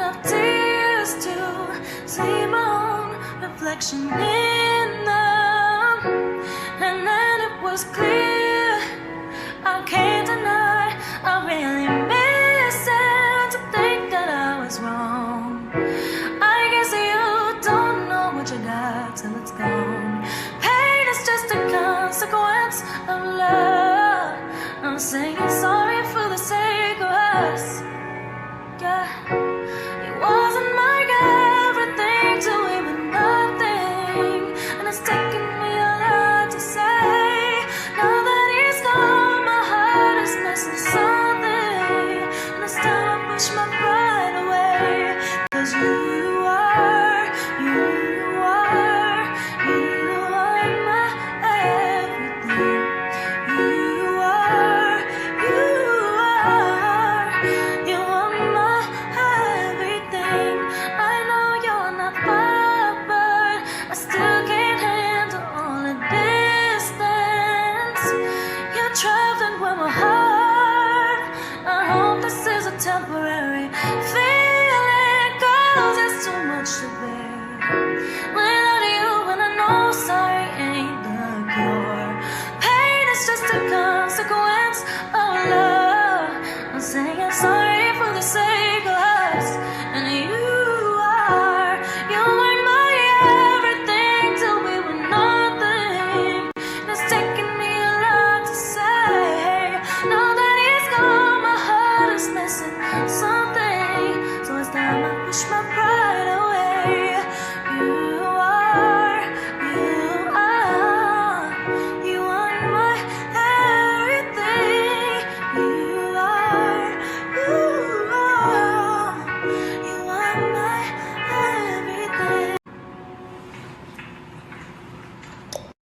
enough tears to see my own reflection in them. And then it was clear, I can't deny, I really miss it to think that I was wrong. I guess you don't know what you got till it's gone. Pain is just a consequence of love. I'm saying sorry for the sake of us. Yeah, it wasn't like everything to even nothing, and it's taken me a lot to say. Now that he's gone, my heart is missing something, and it's time I push my pride away. 'Cause you are my everything. You are my everything. I know you're not far, but I still can't handle all the distance. You're traveling with my heart. I hope this is a temporary feeling, 'cause it's too much to bear without you, and I know sorry ain't the cure. Pain is just a consequence of love. I'm saying sorry